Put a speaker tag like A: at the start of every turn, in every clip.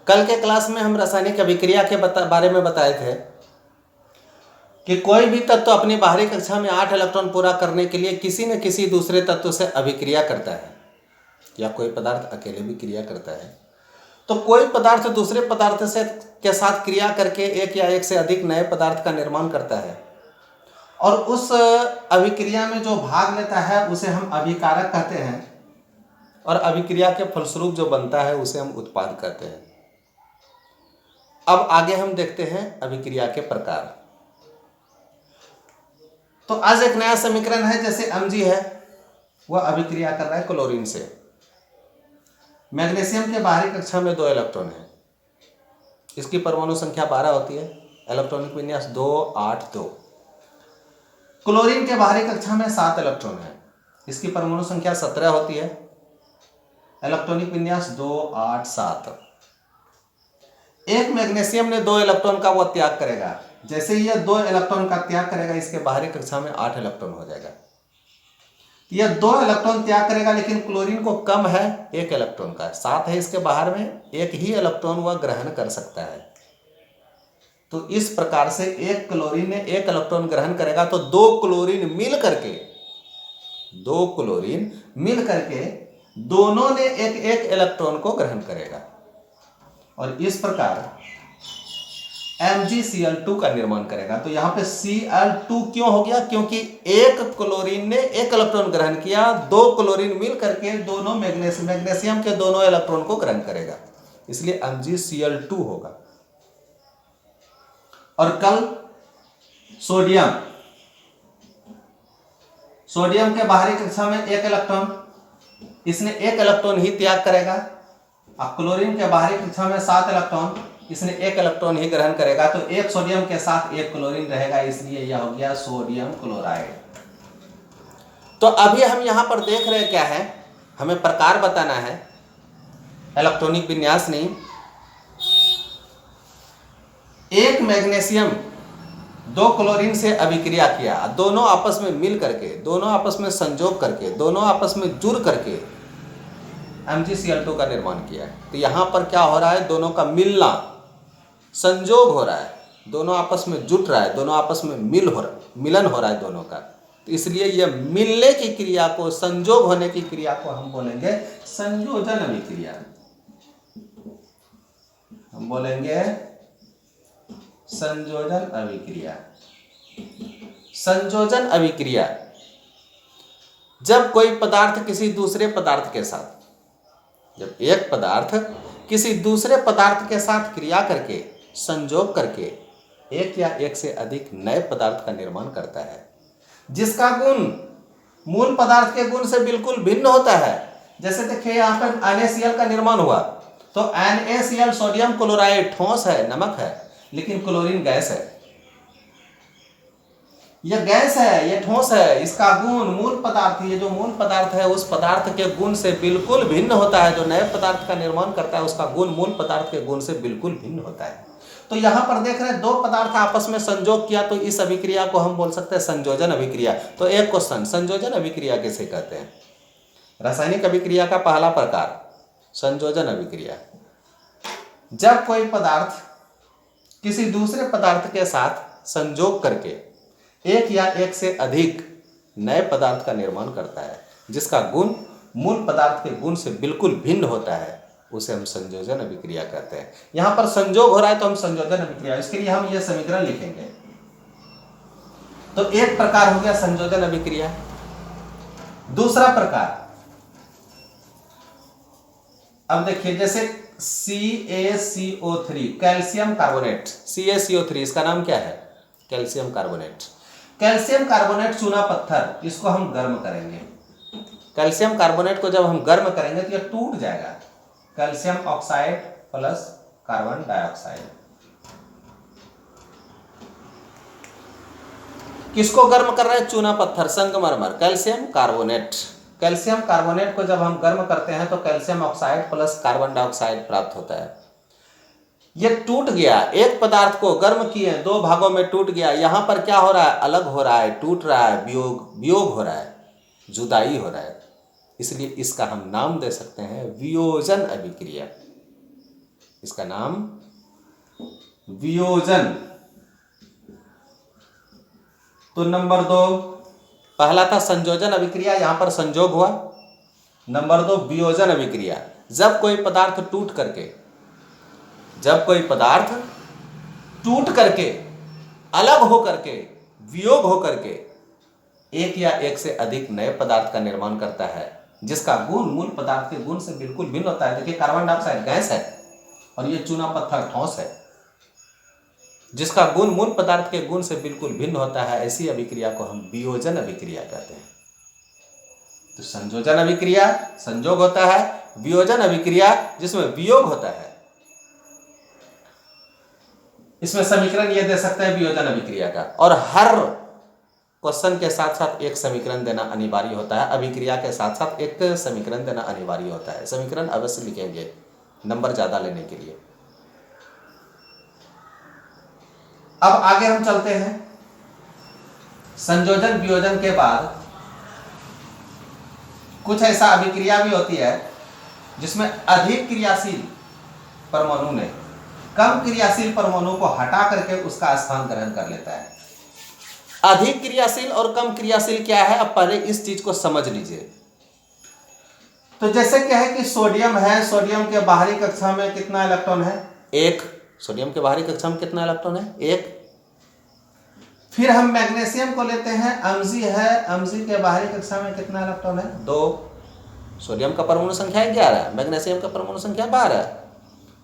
A: कल के क्लास में हम रासायनिक अभिक्रिया के बारे में बताए थे कि कोई भी तत्व अपनी बाहरी कक्षा में 8 इलेक्ट्रॉन पूरा करने के लिए किसी न किसी दूसरे तत्व से अभिक्रिया करता है, या कोई पदार्थ अकेले भी क्रिया करता है। तो कोई पदार्थ दूसरे पदार्थ से के साथ क्रिया करके एक या एक से अधिक नए पदार्थ का निर्माण करता है, और उस अभिक्रिया में जो भाग लेता है उसे हम अभिकारक कहते हैं, और अभिक्रिया के फलस्वरूप जो बनता है उसे हम उत्पाद कहते हैं। अब आगे हम देखते हैं अभिक्रिया के प्रकार। तो आज एक नया समीकरण है, जैसे Mg है वह अभिक्रिया कर रहा है क्लोरीन से। मैग्नीशियम के बाहरी कक्षा में 2 इलेक्ट्रॉन है, इसकी परमाणु संख्या 12 होती है, इलेक्ट्रॉनिक विन्यास 2 8 2। क्लोरीन के बाहरी कक्षा में 7 इलेक्ट्रॉन है, इसकी परमाणु संख्या 17 होती है, इलेक्ट्रॉनिक विन्यास 2 8 7। एक मैग्नीशियम ने 2 इलेक्ट्रॉन का वह त्याग करेगा, जैसे ही यह 2 इलेक्ट्रॉन का त्याग करेगा इसके बाहरी कक्षा में 8 इलेक्ट्रॉन हो जाएगा। यह 2 इलेक्ट्रॉन त्याग करेगा, लेकिन क्लोरीन को कम है 1 इलेक्ट्रॉन का, 7 है इसके बाहर में, 1 ही इलेक्ट्रॉन वह ग्रहण कर सकता है। तो इस प्रकार से एक क्लोरीन ने 1 इलेक्ट्रॉन ग्रहण करेगा, तो 2 क्लोरीन मिल करके दोनों ने एक एक इलेक्ट्रॉन को ग्रहण करेगा, और इस प्रकार MgCl2 का निर्माण करेगा। तो यहाँ पे Cl2 क्यों हो गया? क्योंकि एक क्लोरीन ने 1 इलेक्ट्रॉन ग्रहण किया, 2 क्लोरीन मिल करके दोनों मैग्नीशियम के दोनों इलेक्ट्रॉन को ग्रहण करेगा, इसलिए MgCl2 होगा। और कल सोडियम के बाहरी कक्षा में 1 इलेक्ट्रॉन, इसने 1 इलेक्ट्रॉन ही त्याग करेगा। अब क्लोरीन के बाहरी कक्षा में 7 इलेक्ट्रॉन, इसने 1 इलेक्ट्रॉन ही ग्रहण करेगा, तो 1 सोडियम के साथ 1 क्लोरीन रहेगा, इसलिए यह हो गया सोडियम क्लोराइड। तो अभी हम यहां पर देख रहे क्या है, हमें प्रकार बताना है, इलेक्ट्रॉनिक विन्यास नहीं। एक मैग्नीशियम 2 क्लोरीन से अभिक्रिया किया, दोनों आपस में मिल करके, दोनों आपस में संयोग करके, दोनों आपस में जुड़ करके MgCl2 का निर्माण किया है। तो यहां पर क्या हो रहा है, दोनों का मिलना, संयोग हो रहा है, दोनों आपस में जुट रहा है, दोनों आपस में मिलन हो रहा है दोनों का। तो इसलिए यह मिलने की क्रिया को, संयोग होने की क्रिया को हम बोलेंगे संयोजन अभिक्रिया। हम बोलेंगे संयोजन अभिक्रिया। संयोजन अभिक्रिया जब कोई पदार्थ किसी दूसरे पदार्थ के साथ, जब एक पदार्थ किसी दूसरे पदार्थ के साथ क्रिया करके, संयोग करके एक या एक से अधिक नए पदार्थ का निर्माण करता है, जिसका गुण मूल पदार्थ के गुण से बिल्कुल भिन्न होता है। जैसे देखिए यहाँ पर NaCl का निर्माण हुआ, तो NaCl सोडियम क्लोराइड ठोस है, नमक है, लेकिन क्लोरीन गैस है। यह गैस है, यह ठोस है, इसका गुण मूल पदार्थ, ये जो मूल पदार्थ है उस पदार्थ के गुण से बिल्कुल भिन्न होता है। जो नए पदार्थ का निर्माण करता है उसका गुण मूल पदार्थ के गुण से बिल्कुल भिन्न होता है। तो यहाँ पर देख रहे हैं 2 पदार्थ आपस में संयोग किया, तो इस अभिक्रिया को हम बोल सकते हैं संयोजन अभिक्रिया। तो एक क्वेश्चन, संयोजन अभिक्रिया किसे कहते हैं? रासायनिक अभिक्रिया का पहला प्रकार संयोजन अभिक्रिया। जब कोई पदार्थ किसी दूसरे पदार्थ के साथ संयोग करके एक या एक से अधिक नए पदार्थ का निर्माण करता है, जिसका गुण मूल पदार्थ के गुण से बिल्कुल भिन्न होता है, उसे हम संयोजन अभिक्रिया कहते हैं। यहां पर संयोग हो रहा है तो हम संयोजन अभिक्रिया, इसके लिए हम यह समीकरण लिखेंगे। तो एक प्रकार हो गया संयोजन अभिक्रिया। दूसरा प्रकार, अब देखिए जैसे CaCO3, कैल्शियम कार्बोनेट, CaCO3, इसका नाम क्या है? Calcium carbonate. कैल्शियम कार्बोनेट चूना पत्थर, इसको हम गर्म करेंगे। कैल्शियम कार्बोनेट को जब हम गर्म करेंगे तो यह टूट जाएगा। Calcium oxide plus carbon dioxide. किसको गर्म कर रहे हैं? चूना पत्थर, संगमरमर, कैल्शियम कार्बोनेट। कैल्शियम कार्बोनेट को जब हम गर्म करते हैं तो calcium oxide plus carbon dioxide प्राप्त होता है। यह टूट गया, एक पदार्थ को गर्म किए, 2 भागों में टूट गया। यहां पर क्या हो रहा है? अलग हो रहा है, टूट रहा है, वियोग हो रहा है, जुदाई हो रहा है। इसलिए इसका हम नाम दे सकते हैं वियोजन अभिक्रिया। इसका नाम वियोजन। तो नंबर 2, पहला था संयोजन अभिक्रिया, यहां पर संयोग हुआ। नंबर 2 वियोजन अभिक्रिया, जब कोई पदार्थ टूट करके अलग हो करके वियोग हो करके एक या एक से अधिक नए पदार्थ का निर्माण करता है, जिसका गुण मूल पदार्थ के गुण से बिल्कुल भिन्न होता है। देखिए कार्बन डाइऑक्साइड गैस है और ये चूना पत्थर ठोस है, जिसका गुण मूल पदार्थ के गुण से बिल्कुल भिन्न होता है, ऐसी अभिक्रिया को हम वियोजन अभिक्रिया कहते हैं। तो संयोजन अभिक्रिया संयोग होता है, वियोजन अभिक्रिया जिसमें वियोग होता है। इसमें समीकरण ये दे सकते हैं वियोजन अभिक्रिया का, और हर क्वेश्चन के साथ साथ एक समीकरण देना अनिवार्य होता है, अभिक्रिया के साथ साथ एक समीकरण देना अनिवार्य होता है। समीकरण अवश्य लिखेंगे नंबर ज्यादा लेने के लिए। अब आगे हम चलते हैं। संयोजन वियोजन के बाद कुछ ऐसा अभिक्रिया भी होती है जिसमें अधिक क्रियाशील परमाणु ने कम क्रियाशील परमाणु को हटा करके उसका स्थान ग्रहण कर लेता है। अधिक क्रियाशील और कम क्रियाशील क्या है, अब पहले इस चीज को समझ लीजिए। तो जैसे क्या है कि सोडियम है, सोडियम के बाहरी कक्षा में कितना इलेक्ट्रॉन है? 1। सोडियम के बाहरी कक्षा में कितना इलेक्ट्रॉन है? 1। फिर हम मैग्नीशियम को लेते हैं, Mg है, Mg के बाहरी कक्षा में कितना इलेक्ट्रॉन है? 2। सोडियम का परमाणु संख्या 11, मैग्नीशियम का परमाणु संख्या 12।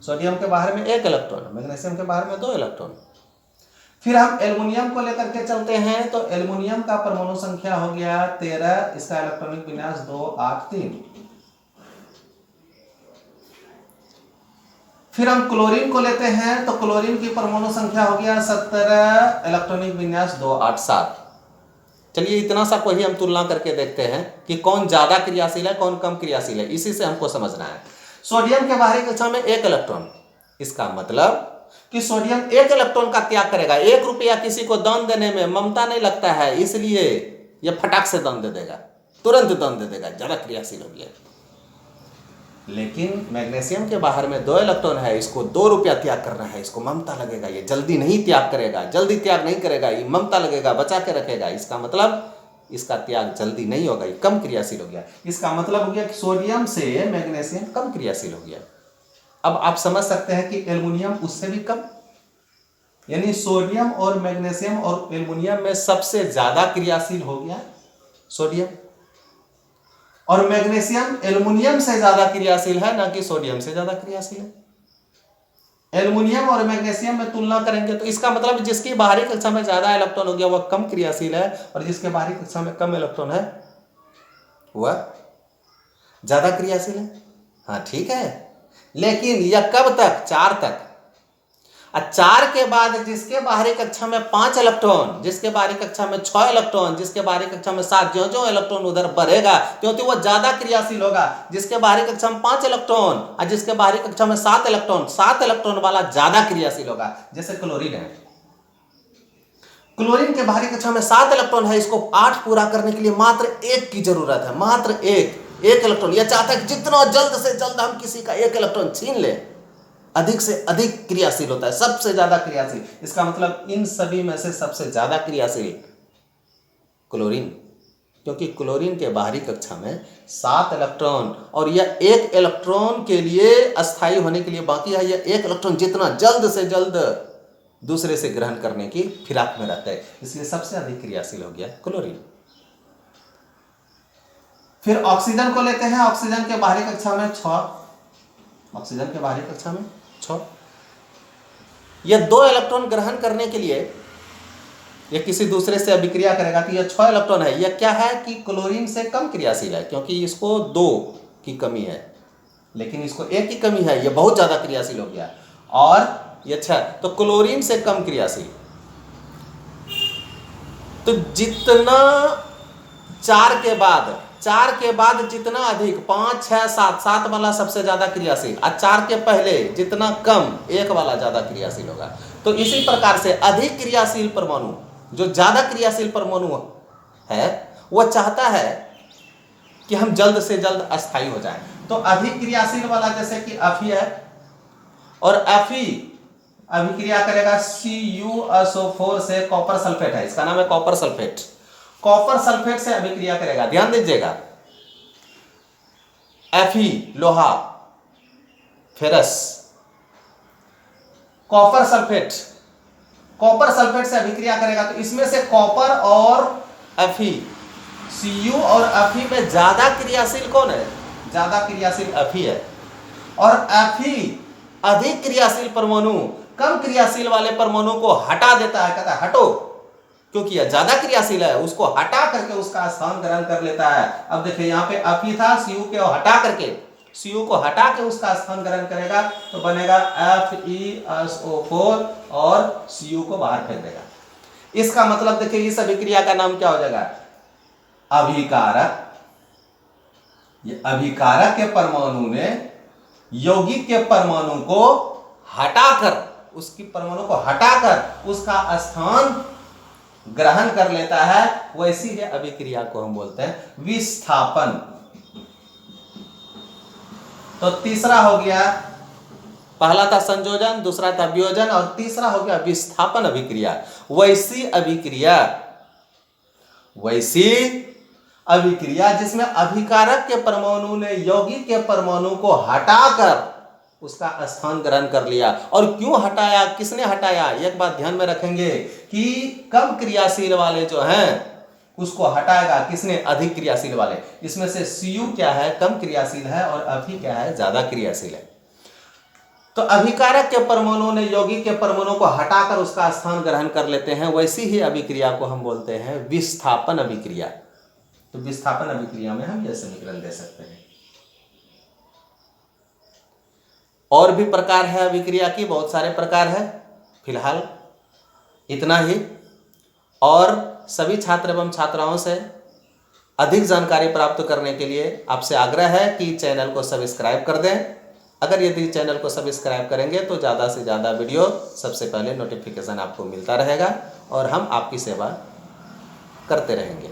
A: सोडियम के बाहर में 1 इलेक्ट्रॉन, मैग्नीशियम के बाहर में 2 इलेक्ट्रॉन। फिर हम एल्युमिनियम को लेकर के चलते हैं, तो एल्युमिनियम का परमाणु संख्या हो गया 13, इसका इलेक्ट्रॉनिक विन्यास 2, 8, 3। फिर हम क्लोरीन को लेते हैं, तो क्लोरीन की परमाणु संख्या हो गया 17, इलेक्ट्रॉनिक विन्यास 2, 8, 7। चलिए इतना सा कोई हम तुलना करके देखते हैं कि कौन ज्यादा क्रियाशील है कौन कम क्रियाशील है, इसी से हमको समझना है। सोडियम के बाहरी कक्षा में 1 इलेक्ट्रॉन, इसका मतलब कि सोडियम 1 इलेक्ट्रॉन का त्याग करेगा। 1 रुपया किसी को दान देने में ममता नहीं लगता है, इसलिए यह फटाक से दान दे देगा, तुरंत दान दे देगा, ज्यादा क्रियाशील हो गया। लेकिन मैग्नीशियम के बाहर में 2 इलेक्ट्रॉन है, इसको 2 रुपया त्याग करना है, इसको ममता लगेगा, ये जल्दी नहीं त्याग करेगा, जल्दी त्याग नहीं करेगा, ये ममता लगेगा, बचा के रखेगा। इसका मतलब इसका त्याग जल्दी नहीं होगा, ये कम क्रियाशील हो गया। इसका मतलब हो गया कि सोडियम से मैग्नीशियम कम क्रियाशील हो गया। अब आप समझ सकते हैं कि एल्युमिनियम उससे भी कम, यानी सोडियम और मैग्नीशियम और एल्युमिनियम में सबसे ज्यादा क्रियाशील हो गया सोडियम, और मैग्नीशियम एल्युमिनियम से ज्यादा क्रियाशील है, ना कि सोडियम से ज्यादा क्रियाशील है। एल्युमिनियम और मैग्नीशियम में तुलना करेंगे तो इसका मतलब जिसकी बाहरी कक्षा में ज्यादा इलेक्ट्रॉन हो गया वह कम क्रियाशील है, और जिसके बाहरी कक्षा में कम इलेक्ट्रॉन है वह ज्यादा क्रियाशील है। हाँ ठीक है, लेकिन यह कब तक? 4 तक। 4 के बाद जिसके बाहरी कक्षा में 5 इलेक्ट्रॉन, जिसके बाहरी कक्षा में 6 इलेक्ट्रॉन, जिसके बाहरी कक्षा में 7, जो इलेक्ट्रॉन उधर बढ़ेगा क्योंकि वह ज्यादा क्रियाशील होगा। जिसके बाहरी कक्षा में 5 इलेक्ट्रॉन और जिसके बाहरी कक्षा में 7 इलेक्ट्रॉन, 7 इलेक्ट्रॉन वाला ज्यादा क्रियाशील होगा। जैसे क्लोरीन है, क्लोरीन के बाहरी कक्षा में 7 इलेक्ट्रॉन है, इसको 8 पूरा करने के लिए मात्र 1 की जरूरत है, मात्र 1 इलेक्ट्रॉन। यह चाहता है कि जितना जल्द से जल्द हम किसी का 1 इलेक्ट्रॉन छीन ले, अधिक से अधिक क्रियाशील होता है, सबसे ज्यादा क्रियाशील। इसका मतलब इन सभी में से सबसे ज्यादा क्रियाशील क्लोरीन, क्योंकि क्लोरीन के बाहरी कक्षा में 7 इलेक्ट्रॉन, और यह 1 इलेक्ट्रॉन के लिए अस्थायी होने के लिए बाकी है। यह 1 इलेक्ट्रॉन जितना जल्द से जल्द दूसरे से ग्रहण करने की फिराक में रहता है, इसलिए सबसे अधिक क्रियाशील हो गया क्लोरीन। फिर ऑक्सीजन को लेते हैं, ऑक्सीजन के बाहरी कक्षा में 6, ऑक्सीजन के बाहरी कक्षा में 6। यह 2 इलेक्ट्रॉन ग्रहण करने के लिए यह किसी दूसरे से अभिक्रिया करेगा कि यह 6 इलेक्ट्रॉन है। यह क्या है कि क्लोरीन से कम क्रियाशील है, क्योंकि इसको 2 की कमी है, लेकिन इसको 1 की कमी है, यह बहुत ज्यादा क्रियाशील हो गया। और यह 6, तो क्लोरीन से कम क्रियाशील। तो जितना 4 के बाद जितना अधिक 5, 6, 7 वाला सबसे ज्यादा क्रियाशील, और 4 के पहले जितना कम 1 वाला ज्यादा क्रियाशील होगा। तो इसी प्रकार से अधिक क्रियाशील परमाणु, जो ज्यादा क्रियाशील परमाणु है, वह चाहता है कि हम जल्द से जल्द अस्थायी हो जाएं। तो अधिक क्रियाशील वाला जैसे कि Fe है, और Fe अभिक्रिया करेगा CuSO4 से, कॉपर सल्फेट है, इसका नाम है कॉपर सल्फेट। कॉपर सल्फेट से अभिक्रिया करेगा, ध्यान दीजिएगा। Fe लोहा, फेरस, कॉपर सल्फेट से अभिक्रिया करेगा, तो इसमें से कॉपर और Fe, Cu और Fe में ज्यादा क्रियाशील कौन है? ज्यादा क्रियाशील Fe है। और Fe अधिक क्रियाशील परमाणु कम क्रियाशील वाले परमाणु को हटा देता है, कहता है हटो, क्योंकि यह ज्यादा क्रियाशील है, उसको हटा करके उसका स्थान ग्रहण कर लेता है। अब देखिए यहाँ पे Fe था, Cu को हटा के उसका स्थान ग्रहण करेगा, तो बनेगा FeSO4 और Cu को बाहर फेंक देगा। इसका मतलब देखिए इस अभिक्रिया का नाम क्या हो जाएगा? अभिकारक। ये अभिकारक के परमाणु ने यौगिक के परमाणु को हटाकर, उसकी परमाणु को हटाकर उसका स्थान ग्रहण कर लेता है, वैसी ही अभिक्रिया को हम बोलते हैं विस्थापन। तो तीसरा हो गया, पहला था संयोजन, दूसरा था वियोजन और तीसरा हो गया विस्थापन अभिक्रिया। वैसी अभिक्रिया जिसमें अभिकारक के परमाणु ने यौगिक के परमाणु को हटाकर उसका स्थान ग्रहण कर लिया। और क्यों हटाया, किसने हटाया? एक बात ध्यान में रखेंगे कि कम क्रियाशील वाले जो हैं उसको हटाएगा किसने? अधिक क्रियाशील वाले। इसमें से Cu क्या है? कम क्रियाशील है, और Fe क्या है? ज्यादा क्रियाशील है। तो अभिकारक के परमाणु ने यौगिक के परमाणु को हटाकर उसका स्थान ग्रहण कर लेते हैं, वैसी ही अभिक्रिया को हम बोलते हैं विस्थापन अभिक्रिया। तो विस्थापन अभिक्रिया में हम यह समीकरण दे सकते हैं। और भी प्रकार है अभिक्रिया की, बहुत सारे प्रकार है, फिलहाल इतना ही। और सभी छात्र एवं छात्राओं से अधिक जानकारी प्राप्त करने के लिए आपसे आग्रह है कि चैनल को सब्सक्राइब कर दें। अगर यदि चैनल को सब्सक्राइब करेंगे तो ज़्यादा से ज़्यादा वीडियो सबसे पहले नोटिफिकेशन आपको मिलता रहेगा और हम आपकी सेवा करते रहेंगे।